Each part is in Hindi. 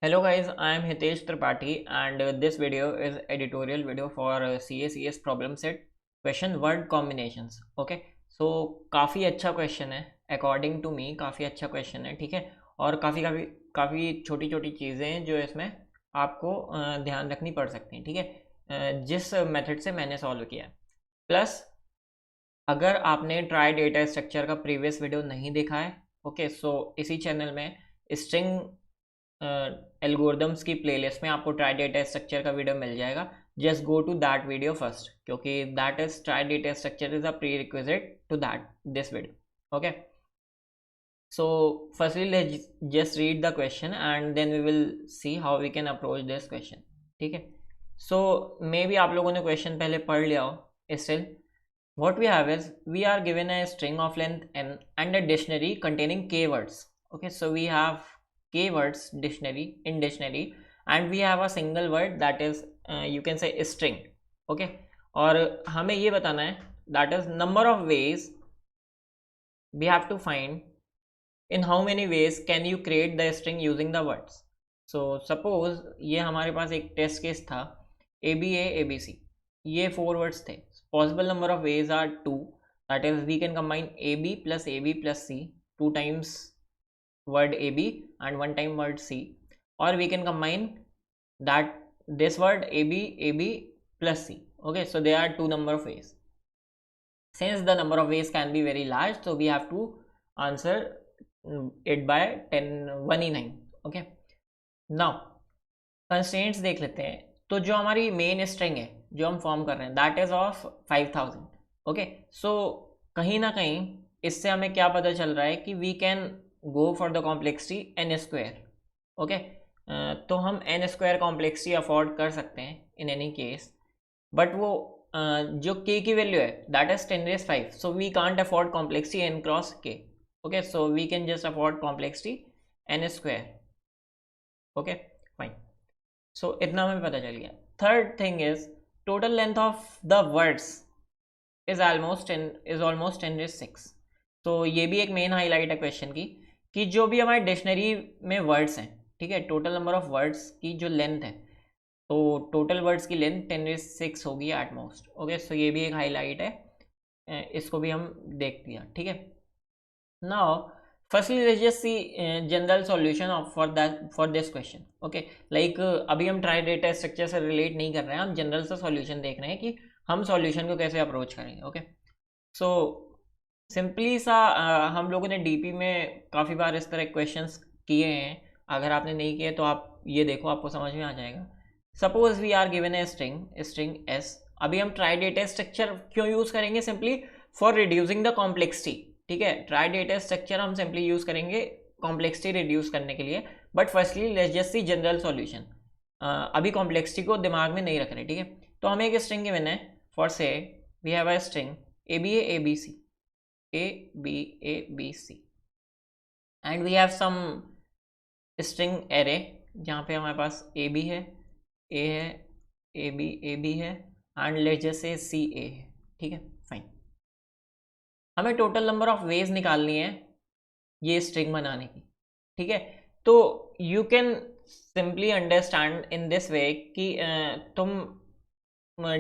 Hello guys, I am Hitesh Tripathi and this video is editorial video for CACS problem set question word combinations. Okay, so काफ़ी अच्छा क्वेश्चन है अकॉर्डिंग टू मी, काफ़ी अच्छा क्वेश्चन है, ठीक है। और काफ़ी छोटी छोटी चीज़ें हैं जो इसमें आपको ध्यान रखनी पड़ सकती हैं, ठीक है, जिस मेथड से मैंने सॉल्व किया है। प्लस अगर आपने ट्राई डेटा स्ट्रक्चर का प्रीवियस वीडियो नहीं देखा है, ओके, सो इसी चैनल में स्ट्रिंग एल्गोरिदम्स की प्लेलिस्ट में आपको ट्राई डेटा स्ट्रक्चर का वीडियो मिल जाएगा। Just go to that video first, क्योंकि that is trie data structure is a prerequisite to that this video. Okay, so firstly let's just read the question and then we will see how we can approach this question, ठीक है। सो मे बी आप लोगों ने क्वेश्चन पहले पढ़ लिया हो। Still what we have is we are given a string of length n and a dictionary containing k words. Okay, so we have k words dictionary and we have a single word that is you can say string. Okay, और हमें ये बताना है that is number of ways we have to find in how many ways can you create the string using the words. So suppose ये हमारे पास एक टेस्ट केस था abc, ये 4 वर्ड्स थे। Possible number of ways are 2, that is we can combine ab plus c, 2 times word ab and 1 time word c, or we can combine that this word ab plus c. Okay, so there are 2 number of ways. Since the number of ways can be very large, so we have to answer it by 1e9. Okay, now constraints देख लेते हैं। तो जो हमारी मेन स्ट्रिंग है जो हम फॉर्म कर रहे हैं दैट इज ऑफ 5000। ओके, सो कहीं ना कहीं इससे हमें क्या पता चल रहा है कि we can go for the complexity N square. Okay, तो हम एन स्क्वायर कॉम्प्लेक्सिटी अफोर्ड कर सकते हैं इन एनी केस, बट वो जो k की वैल्यू है that is 10⁵, so we can't afford complexity n cross k। Okay, so we can just afford complexity N square. Okay, fine, so इतना हमें पता चल गया। Third thing is total length of the words is almost 10⁶। तो ये भी एक मेन हाईलाइट है क्वेश्चन की कि जो भी हमारे डिक्शनरी में वर्ड्स हैं, ठीक है, टोटल नंबर ऑफ वर्ड्स की जो लेंथ है, तो टोटल वर्ड्स की लेंथ 10⁶ होगी एट मोस्ट। ओके, सो ये भी एक हाईलाइट है, इसको भी हम देख लिया, ठीक है। Now firstly let's just see general solution of for this question. Okay, like अभी हम ट्राई डेटा स्ट्रक्चर से रिलेट नहीं कर रहे हैं, हम जनरल सा सॉल्यूशन देख रहे हैं कि हम सॉल्यूशन को कैसे अप्रोच करेंगे। ओके, सो सिंपली सा हम लोगों ने डीपी में काफ़ी बार इस तरह क्वेश्चंस किए हैं। अगर आपने नहीं किए तो आप ये देखो, आपको समझ में आ जाएगा। Suppose we are given a string S. अभी हम ट्राई डेटा स्ट्रक्चर क्यों यूज़ करेंगे? Simply for reducing the complexity, ठीक है। ट्राई डेटा स्ट्रक्चर हम सिंपली यूज करेंगे कॉम्प्लेक्सिटी रिड्यूस करने के लिए। But firstly let's just see general solution. अभी कॉम्प्लेक्सिटी को दिमाग में नहीं रख रहे, ठीक है। तो हमें एक स्ट्रिंग गिवन है, for say we have a string abc and we have some string array जहाँ पे हमारे पास ab है, a है, ab है and let's just say ca है, ठीक है, फाइन। हमें टोटल नंबर ऑफ वेज निकालनी है ये स्ट्रिंग बनाने की, ठीक है। तो you can simply understand in this वे कि तुम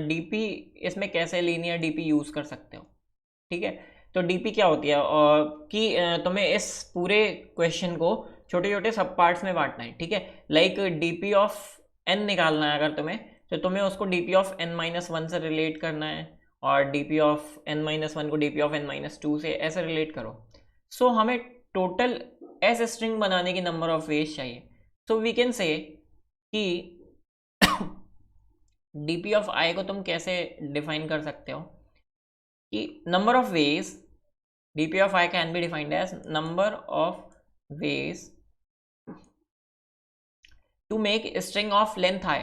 डीपी इसमें कैसे लीनियर डीपी यूज़ कर सकते हो, ठीक है। तो डीपी क्या होती है और कि तुम्हें इस पूरे क्वेश्चन को छोटे छोटे सब पार्ट्स में बांटना है, ठीक है। लाइक डीपी ऑफ एन निकालना है अगर तुम्हें, तो तुम्हें उसको डीपी ऑफ n-1 से रिलेट करना है और डीपी ऑफ n-1 को डीपी ऑफ n-2 से ऐसे रिलेट करो। सो हमें टोटल एस स्ट्रिंग बनाने की नंबर ऑफ वेज चाहिए। सो वी कैन से कि डीपी ऑफ आई को तुम कैसे डिफाइन कर सकते हो कि number of veg dp of I can be defined as number of ways to make a string of length I.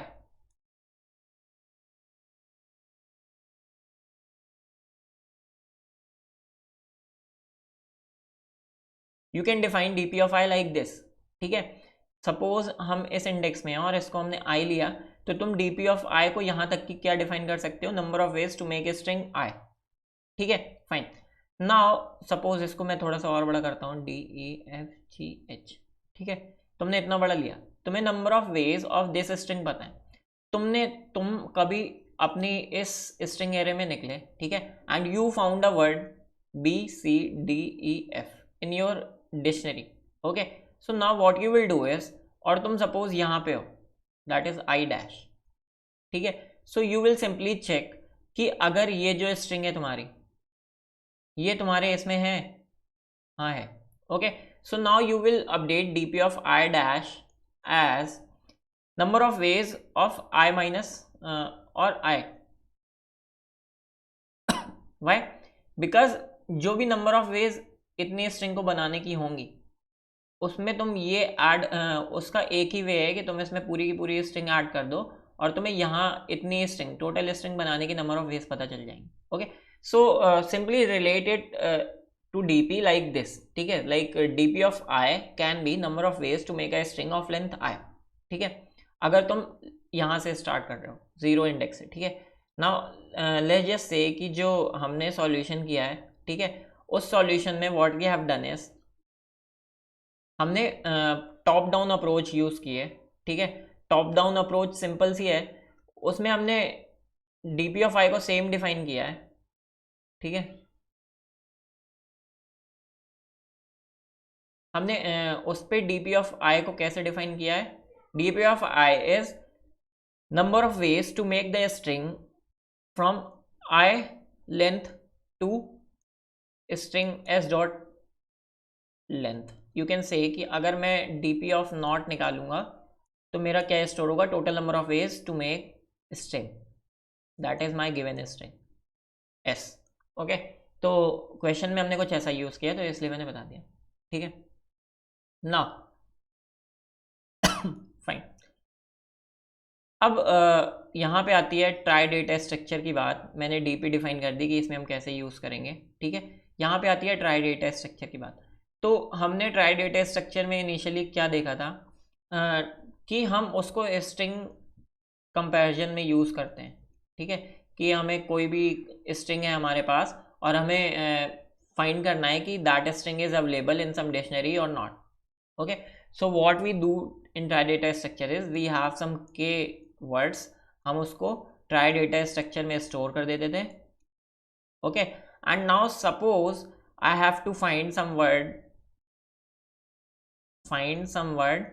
You can define dp of I like this, ठीक है। सपोज हम इस इंडेक्स में हैं और इसको हमने I लिया, तो तुम dp of I को यहाँ तक की क्या डिफाइन कर सकते हो? Number of ways to make a string I, ठीक है, फाइन। नाउ सपोज इसको मैं थोड़ा सा और बड़ा करता हूँ, DEFGH, ठीक है। तुमने इतना बड़ा लिया, तुम्हें number of ways of this string पता है, तुम कभी अपनी इस स्ट्रिंग एरे में निकले, ठीक है, and you found a word BCDEF in your dictionary, okay, so now what you will do is, और तुम सपोज यहाँ पे हो, दैट इज I डैश, ठीक है, so you will simply check कि अगर ये जो स्ट्रिंग है तुम्हारी, ये तुम्हारे इसमें है, हाँ है, okay, so now you will update DP of I dash as number of ways of I minus और I, वाई, बिकॉज जो भी नंबर ऑफ वेज इतनी स्ट्रिंग को बनाने की होंगी उसमें तुम ये ऐड, उसका एक ही वे है कि तुम इसमें पूरी की पूरी स्ट्रिंग ऐड कर दो और तुम्हें यहाँ इतनी स्ट्रिंग, टोटल स्ट्रिंग बनाने की नंबर ऑफ वेज पता चल जाएंगे, okay, so simply related to DP like this, ठीक है, like DP of I can be number of ways to make a string of length I, ठीक है, अगर तुम यहाँ से स्टार्ट कर रहे हो 0 इंडेक्स से, ठीक है, नाउ लेट्स जस्ट से कि जो हमने सॉल्यूशन किया है, ठीक है, उस सॉल्यूशन में what we have done is हमने टॉप डाउन अप्रोच यूज़ की है, ठीक है, टॉप डाउन अप्रोच सिंपल सी है, उसमें हमने DP ऑफ I को सेम डिफाइन किया है, ठीक है, हमने उस पर DP ऑफ I को कैसे डिफाइन किया है, DP of I is number of ways to make the string from I length to string S dot length, you can say कि अगर मैं DP ऑफ नॉट निकालूंगा तो मेरा क्या स्टोर होगा, total number of ways to make string, that is my given string S, okay, तो क्वेश्चन में हमने कुछ ऐसा यूज़ किया तो इसलिए मैंने बता दिया, ठीक है ना, फाइन। अब यहाँ पे आती है ट्राई डेटा स्ट्रक्चर की बात, मैंने DP डिफाइन कर दी कि इसमें हम कैसे यूज़ करेंगे, ठीक है, यहाँ पे आती है ट्राई डेटा स्ट्रक्चर की बात। तो हमने ट्राई डेटा स्ट्रक्चर में इनिशियली क्या देखा था, कि हम उसको स्ट्रिंग कंपैरिजन में यूज़ करते हैं, ठीक है, कि हमें कोई भी स्ट्रिंग है हमारे पास और हमें फाइंड करना है कि that string is available in some dictionary और not, okay, so what we do in trie data structure is we have some k words, हम उसको ट्राई डेटा स्ट्रक्चर में स्टोर कर देते थे, okay, and now suppose I have to find some word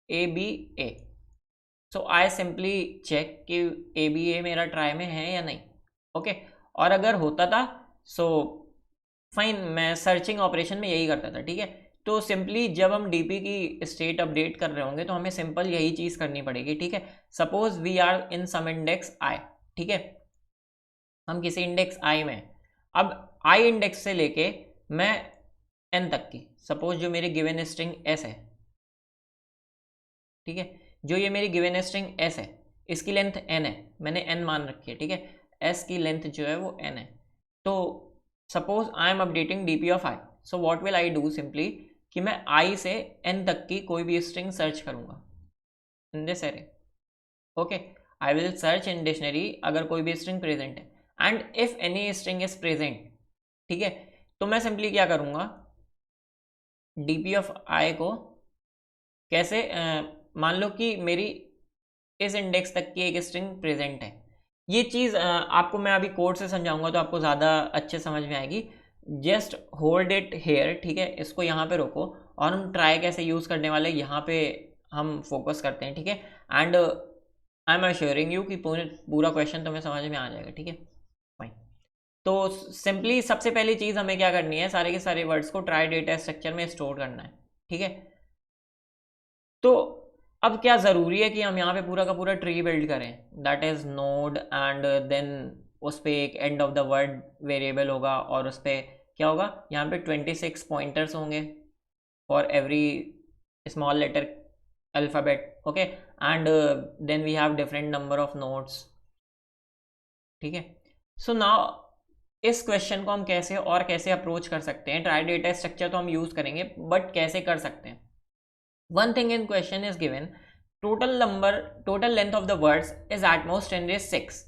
ABA, so I simply check कि ABA मेरा ट्राई में है या नहीं, ओके, और अगर होता था सो फाइन, मैं सर्चिंग ऑपरेशन में यही करता था, ठीक है, तो सिंपली जब हम DP की स्टेट अपडेट कर रहे होंगे तो हमें सिंपल यही चीज़ करनी पड़ेगी, ठीक है, suppose we are in some index I, ठीक है, हम किसी इंडेक्स I में, अब I इंडेक्स से लेके मैं N तक की, सपोज जो मेरी गिवन स्ट्रिंग S है, ठीक है, जो ये मेरी गिवन स्ट्रिंग S है इसकी लेंथ N है, मैंने N मान रखी है, ठीक है, S की लेंथ जो है वो N है, तो suppose I am updating DP of I, so what will I do simply कि मैं I से N तक की कोई भी स्ट्रिंग सर्च करूंगा in this array, okay, I will search in dictionary अगर कोई भी स्ट्रिंग प्रेजेंट है, and if any string is present, ठीक है, तो मैं सिंपली क्या करूंगा, DP ऑफ I को कैसे, मान लो कि मेरी इस इंडेक्स तक की एक स्ट्रिंग प्रेजेंट है, ये चीज़ आपको मैं अभी कोड से समझाऊंगा तो आपको ज़्यादा अच्छे समझ में आएगी, जस्ट होल्ड इट हेयर, ठीक है, इसको यहाँ पे रोको और हम ट्राई कैसे यूज़ करने वाले यहाँ पे हम फोकस करते हैं, ठीक है, and I am assuring you कि पूरा क्वेश्चन तुम्हें समझ में आ जाएगा, ठीक है, फाइन। तो सिंपली सबसे पहली चीज़ हमें क्या करनी है, सारे के सारे वर्ड्स को ट्राई डेटा स्ट्रक्चर में स्टोर करना है, ठीक है, तो अब क्या ज़रूरी है कि हम यहाँ पे पूरा का पूरा ट्री बिल्ड करें, that is node, and then उस पर एक end of the word variable होगा और उस पर क्या होगा, यहाँ पे 26 पॉइंटर्स होंगे for every small letter alphabet, okay, and then we have different number of nodes, ठीक है, सो नाउ इस क्वेश्चन को हम कैसे और कैसे अप्रोच कर सकते हैं, ट्राई डेटा स्ट्रक्चर तो हम यूज़ करेंगे बट कैसे कर सकते हैं, one thing in question is given total length of the words is at most 10 raised 6,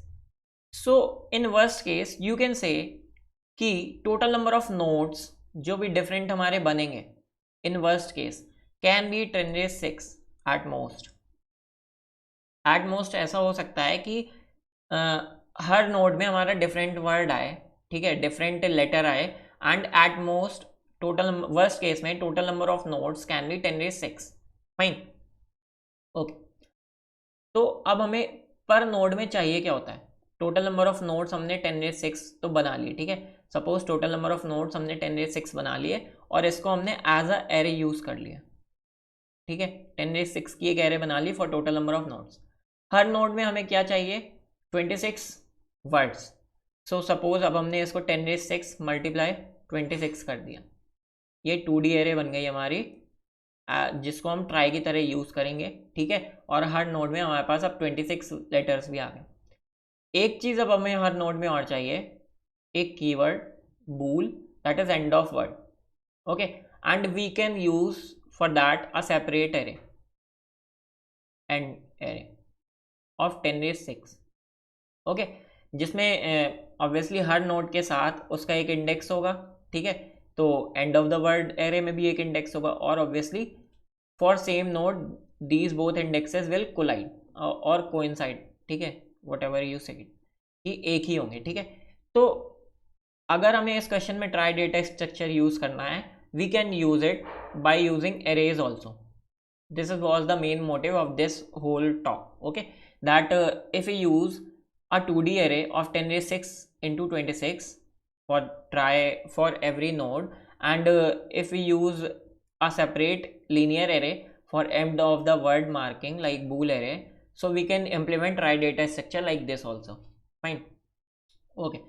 so in worst case you can say कि total number of nodes जो भी different हमारे बनेंगे in worst case can be 10 raised 6, at most ऐसा हो सकता है कि हर नोड में हमारा डिफरेंट वर्ड आए, ठीक है, डिफरेंट लेटर आए, and at most total, worst case में total number of nodes can be 10⁻⁶। Fine, okay. तो अब हमें पर नोड में चाहिए क्या होता है, टोटल नंबर ऑफ नोड्स हमने 10⁻⁶ तो बना लिए, ठीक है। Suppose total number of nodes हमने 10⁻⁶ बना लिए और इसको हमने एज अ एरे यूज कर लिया, ठीक है। 10⁻⁶ की एक एरे बना ली for total number of nodes. हर नोड में हमें क्या चाहिए, 26 वर्ड्स। सो सपोज अब हमने इसको 10⁻⁶ मल्टीप्लाई 26 कर दिया, ये 2D एरे बन गई हमारी, जिसको हम ट्राई की तरह यूज़ करेंगे, ठीक है। और हर नोड में हमारे पास अब 26 लेटर्स भी आ गए। एक चीज़ अब हमें हर नोड में और चाहिए, एक keyword bool, that is end of word, okay, and we can use for that a separate array, and array of 10⁻⁶, okay, जिसमें ऑब्वियसली हर नोड के साथ उसका एक इंडेक्स होगा, ठीक है। तो end of the word array में भी एक इंडेक्स होगा, और obviously for same node these both indexes will collide और कोइंसाइड, ठीक है, वट एवर यू से कि एक ही होंगे, ठीक है। तो अगर हमें इस क्वेश्चन में ट्राई डेटा स्ट्रक्चर यूज करना है, we can use it by using arrays also. This was the main motive of this whole talk, okay, that if we use a 2D array of 10⁻⁶ into 26 for every node, and if we use a separate linear array for end of the word marking like bool array, so we can implement trie data structure like this also, fine, okay।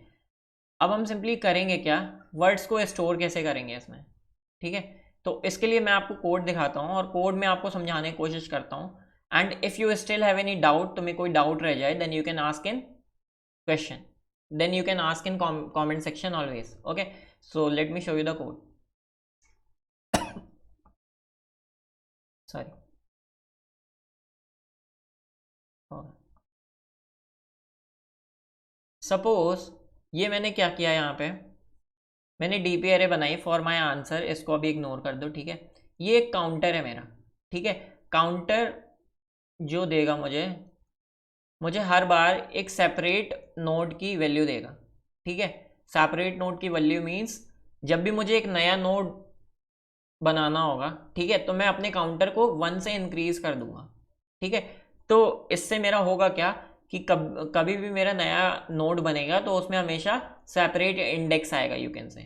अब हम सिंपली करेंगे क्या, वर्ड्स को स्टोर कैसे करेंगे इसमें, ठीक है। तो इसके लिए मैं आपको कोड दिखाता हूँ और कोड में आपको समझाने की कोशिश करता हूँ, and if you still have any doubt, तुम्हें कोई डाउट रह जाए, then you can ask in question, then you can ask in comment section always, okay. So let me show you the code, sorry, suppose ये मैंने क्या किया, यहाँ पे मैंने डीपी एरे बनाई फॉर माई आंसर, इसको अभी इग्नोर कर दो, ठीक है। ये एक काउंटर है मेरा, ठीक है। काउंटर जो देगा मुझे हर बार एक सेपरेट नोड की वैल्यू देगा, ठीक है। सेपरेट नोड की वैल्यू मीन्स जब भी मुझे एक नया नोड बनाना होगा, ठीक है, तो मैं अपने काउंटर को 1 से इंक्रीज कर दूंगा, ठीक है। तो इससे मेरा होगा क्या कि कभी भी मेरा नया नोड बनेगा तो उसमें हमेशा सेपरेट इंडेक्स आएगा, यू कैन से,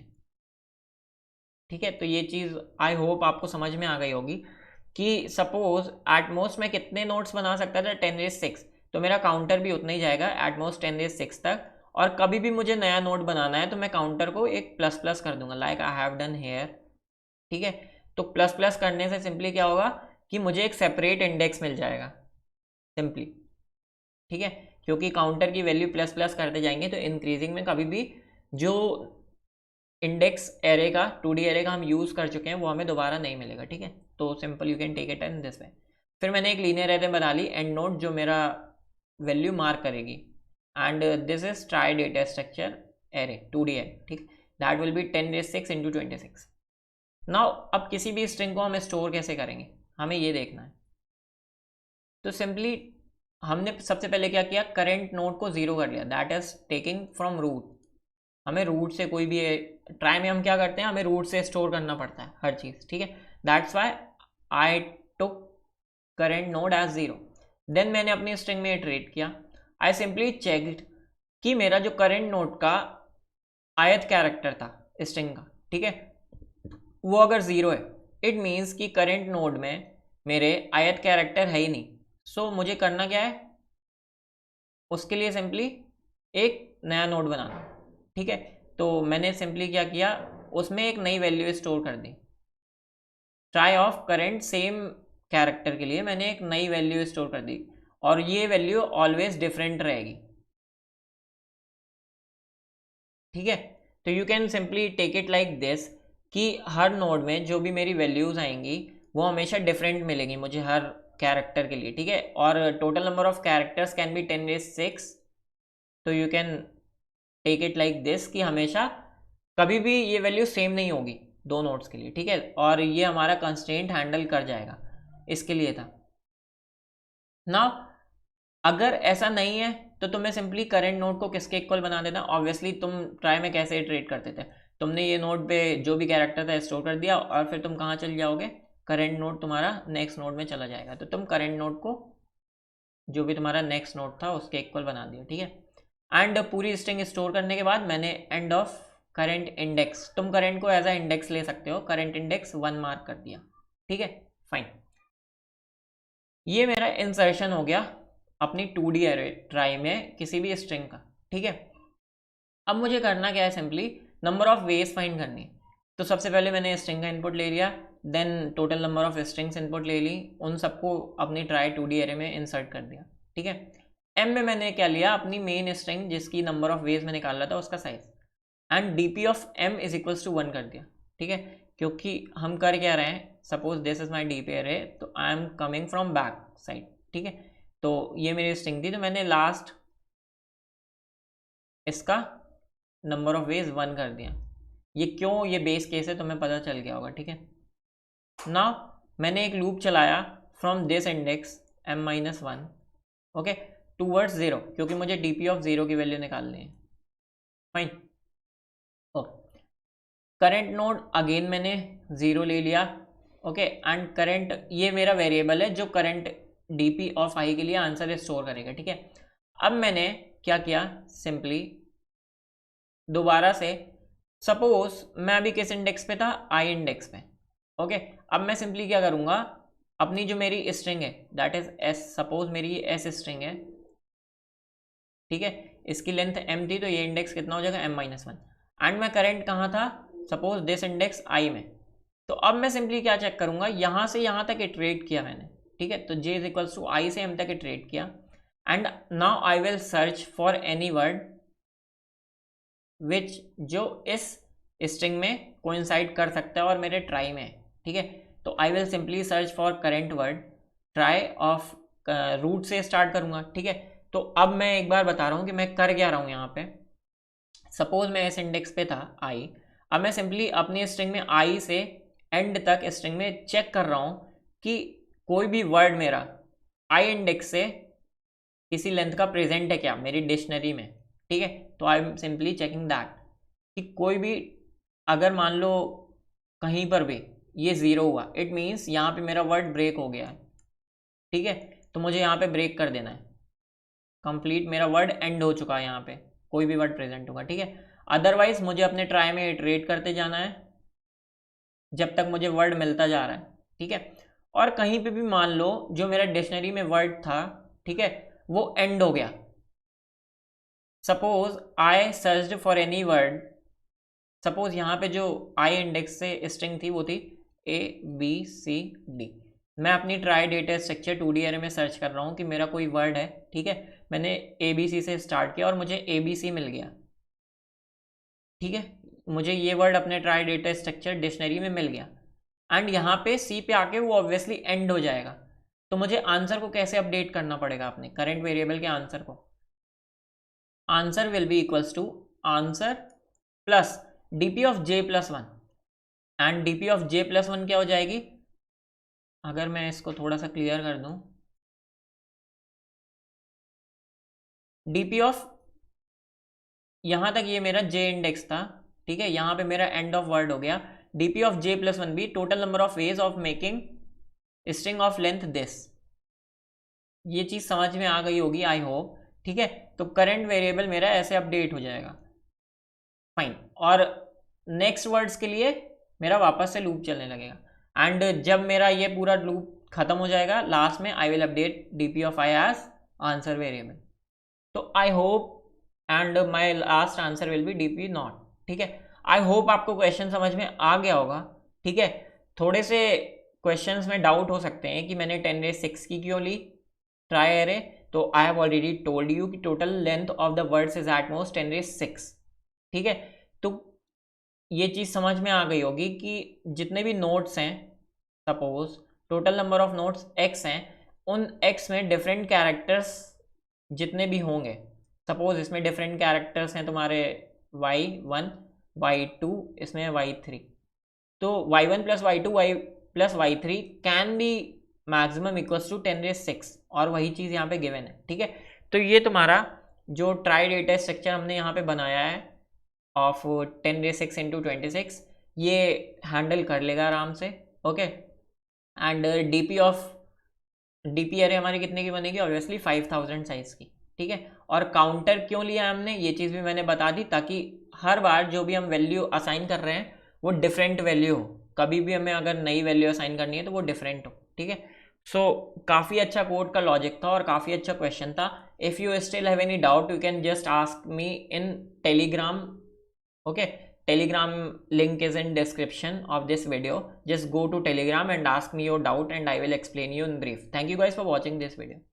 ठीक है। तो ये चीज़ आई होप आपको समझ में आ गई होगी कि सपोज एटमोस्ट मैं कितने नोड्स बना सकता था, 10⁻⁶, तो मेरा काउंटर भी उतना ही जाएगा एटमोस्ट 10⁻⁶ तक। और कभी भी मुझे नया नोड बनाना है तो मैं काउंटर को एक प्लस प्लस कर दूंगा, like I have done here, ठीक है। तो प्लस प्लस करने से सिंपली क्या होगा कि मुझे एक सेपरेट इंडेक्स मिल जाएगा सिंपली, ठीक है। क्योंकि काउंटर की वैल्यू प्लस प्लस करते जाएंगे तो इंक्रीजिंग में कभी भी जो इंडेक्स एरे का 2D एरे का हम यूज़ कर चुके हैं वो हमें दोबारा नहीं मिलेगा, ठीक है। तो simple you can take it in this way. फिर मैंने एक लीनियर एरे बना ली, एंड नोड जो मेरा वैल्यू मार्क करेगी, and this is trie data structure array 2D array, ठीक, that will be 10⁻⁶ into 26। Now अब किसी भी स्ट्रिंग को हम स्टोर कैसे करेंगे, हमें ये देखना है। तो सिंपली हमने सबसे पहले क्या किया, करेंट नोड को 0 कर लिया, that is taking from root. हमें रूट से कोई भी ट्राई में हम क्या करते हैं, हमें रूट से स्टोर करना पड़ता है हर चीज़, ठीक है। That's why I took current node as 0। देन मैंने अपनी स्ट्रिंग में इटरेट किया, आई सिंपली चेक्ड कि मेरा जो करेंट नोड का आयत कैरेक्टर था स्ट्रिंग का, ठीक है, वो अगर 0 है, इट मीन्स कि करेंट नोड में मेरे आयत कैरेक्टर है ही नहीं। सो मुझे करना क्या है, उसके लिए सिंपली एक नया नोड बनाना, ठीक है। तो मैंने सिंपली क्या किया, उसमें एक नई वैल्यू स्टोर कर दी, trie of current same character के लिए मैंने एक नई वैल्यू स्टोर कर दी, और ये वैल्यू ऑलवेज डिफरेंट रहेगी, ठीक है। तो you can simply take it like this कि हर नोड में जो भी मेरी वैल्यूज़ आएंगी वो हमेशा डिफरेंट मिलेंगी मुझे हर कैरेक्टर के लिए, ठीक है। और total number of characters can be 10⁻⁶। तो you can take it like this कि हमेशा कभी भी ये वैल्यू सेम नहीं होगी दो नोड्स के लिए, ठीक है। और ये हमारा कंस्ट्रेंट हैंडल कर जाएगा, इसके लिए था, ना अगर ऐसा नहीं है तो तुम्हें सिंपली करंट नोड को किसके इक्वल बना देना। ऑब्वियसली तुम ट्राई में कैसे इटरेट करते थे, तुमने ये नोड पे जो भी कैरेक्टर था स्टोर कर दिया और फिर तुम कहाँ चल जाओगे, करंट नोड तुम्हारा नेक्स्ट नोड में चला जाएगा, तो तुम करंट नोड को जो भी तुम्हारा नेक्स्ट नोड था उसके इक्वल बना दिया, ठीक है। एंड पूरी स्ट्रिंग स्टोर करने के बाद मैंने एंड ऑफ करंट इंडेक्स, तुम करंट को एज अ इंडेक्स ले सकते हो, करंट इंडेक्स 1 मार्क कर दिया, ठीक है फाइन। ये मेरा इंसर्शन हो गया अपनी 2D एरे ट्राई में किसी भी स्ट्रिंग का, ठीक है। अब मुझे करना क्या है, simply number of veg find करनी है। तो सबसे पहले मैंने स्ट्रिंग का इनपुट ले लिया, then total number of strings input ले ली, उन सबको अपनी ट्राई 2D एरे में इंसर्ट कर दिया, ठीक है। एम में मैंने क्या लिया, अपनी मेन स्ट्रिंग जिसकी नंबर ऑफ वेज में निकाला था उसका size, and D of M is equals to 1 कर दिया, ठीक है। क्योंकि हम कर क्या रहे हैं, suppose this is my D P array, तो I am coming from back side, ठीक है। तो ये मेरी स्ट्रिंग थी, तो मैंने लास्ट इसका नंबर ऑफ वेज 1 कर दिया। ये क्यों, ये बेस केस है, तुम्हें पता चल गया होगा, ठीक है। नाउ मैंने एक लूप चलाया from this index m-1 okay towards 0, क्योंकि मुझे डी ऑफ 0 की वैल्यू निकालनी है, fine. Okay current node again मैंने 0 ले लिया, ओके एंड करंट ये मेरा वेरिएबल है जो करंट डी ऑफ आई के लिए आंसर स्टोर करेगा, ठीक है। अब मैंने क्या किया, सिंपली दोबारा से, सपोज मैं अभी किस इंडेक्स पे था, आई इंडेक्स पे, ओके। अब मैं सिंपली क्या करूँगा, अपनी जो मेरी स्ट्रिंग है दैट इज एस, सपोज मेरी ये एस स्ट्रिंग है, ठीक है, इसकी लेंथ m थी, तो ये इंडेक्स कितना हो जाएगा m-1, एंड मैं करंट कहाँ था, सपोज दिस इंडेक्स i में। तो अब मैं सिंपली क्या चेक करूँगा, यहाँ से यहाँ तक इटरेट किया मैंने, ठीक है, तो j इज इक्वल्स टू आई से m तक इटरेट किया, and now I will search for any word which जो इस स्ट्रिंग में कोइंसाइड कर सकता है और मेरे ट्राई में, ठीक है। तो I will simply search for current word, trie of root से स्टार्ट करूँगा, ठीक है। तो अब मैं एक बार बता रहा हूँ कि मैं कर क्या रहा हूँ यहाँ पे, सपोज मैं इस इंडेक्स पे था आई, अब मैं सिंपली अपनी स्ट्रिंग में आई से एंड तक स्ट्रिंग में चेक कर रहा हूँ कि कोई भी वर्ड मेरा आई इंडेक्स से किसी लेंथ का प्रेजेंट है क्या मेरी डिक्शनरी में, ठीक है। तो I M simply checking that कि कोई भी, अगर मान लो कहीं पर भी ये 0 हुआ, इट मीन्स यहाँ पे मेरा वर्ड ब्रेक हो गया है, ठीक है। तो मुझे यहाँ पे ब्रेक कर देना है, कंप्लीट मेरा वर्ड एंड हो चुका है, यहाँ पे कोई भी वर्ड प्रेजेंट होगा, ठीक है। अदरवाइज मुझे अपने ट्राई में इटरेट करते जाना है जब तक मुझे वर्ड मिलता जा रहा है, ठीक है। और कहीं पे भी मान लो जो मेरा डिक्शनरी में वर्ड था, ठीक है, वो एंड हो गया, suppose I searched for any word, suppose यहाँ पे जो आई इंडेक्स से स्ट्रिंग थी वो थी ABCD, मैं अपनी try data structure 2D array में सर्च कर रहा हूँ कि मेरा कोई वर्ड है, ठीक है। मैंने ABC से स्टार्ट किया और मुझे ABC मिल गया, ठीक है, मुझे ये वर्ड अपने ट्राई डेटा स्ट्रक्चर डिक्शनरी में मिल गया, एंड यहाँ पे C पे आके वो ऑब्वियसली एंड हो जाएगा। तो मुझे आंसर को कैसे अपडेट करना पड़ेगा, अपने करंट वेरिएबल के आंसर को, answer will be equals to answer plus D of j+1, and D of j+1 क्या हो जाएगी, अगर मैं इसको थोड़ा सा क्लियर कर दूं, डी ऑफ यहाँ तक ये मेरा j इंडेक्स था, ठीक है, यहाँ पे मेरा एंड ऑफ वर्ड हो गया, डी ऑफ j+1 भी total number of ways of making string of length this, ये चीज़ समझ में आ गई होगी आई होप, ठीक है। तो करंट वेरिएबल मेरा ऐसे अपडेट हो जाएगा, फाइन। और नेक्स्ट वर्ड्स के लिए मेरा वापस से लूप चलने लगेगा, एंड जब मेरा ये पूरा लूप खत्म हो जाएगा, लास्ट में I will update D of I as answer variable. तो I hope and my last answer will be D not, ठीक है। आई होप आपको क्वेश्चन समझ में आ गया होगा, ठीक है। थोड़े से क्वेश्चंस में डाउट हो सकते हैं कि मैंने 10⁻6 की क्यों ली ट्राई एरे, तो I have already told you कि total length of the words is at most 10⁻6, ठीक है। तो ये चीज़ समझ में आ गई होगी कि जितने भी नोट्स हैं, suppose total number of notes x हैं, उन x में डिफरेंट कैरेक्टर्स जितने भी होंगे, सपोज इसमें डिफरेंट कैरेक्टर्स हैं तुम्हारे y1 y2, इसमें y3, तो y1 + y2 y + y3 can be maximum equals to 10⁶, और वही चीज़ यहाँ पे गिवन है, ठीक है। तो ये तुम्हारा जो ट्राई डेटा स्ट्रक्चर हमने यहाँ पे बनाया है ऑफ 10⁶ इंटू 26, ये हैंडल कर लेगा आराम से, ओके। एंड डीपी अरे हमारी कितने की बनेगी, ऑब्वियसली 5000 साइज की, ठीक है। और काउंटर क्यों लिया हमने, ये चीज़ भी मैंने बता दी, ताकि हर बार जो भी हम वैल्यू असाइन कर रहे हैं वो डिफरेंट वैल्यू हो, कभी भी हमें अगर नई वैल्यू असाइन करनी है तो वो डिफरेंट हो, ठीक है। सो काफ़ी अच्छा कोड का लॉजिक था और काफ़ी अच्छा क्वेश्चन था। If you still have any doubt you can just ask me in Telegram, okay. Telegram link is in description of this video. Just go to Telegram and ask me your doubt and I will explain you in brief. Thank you guys for watching this video.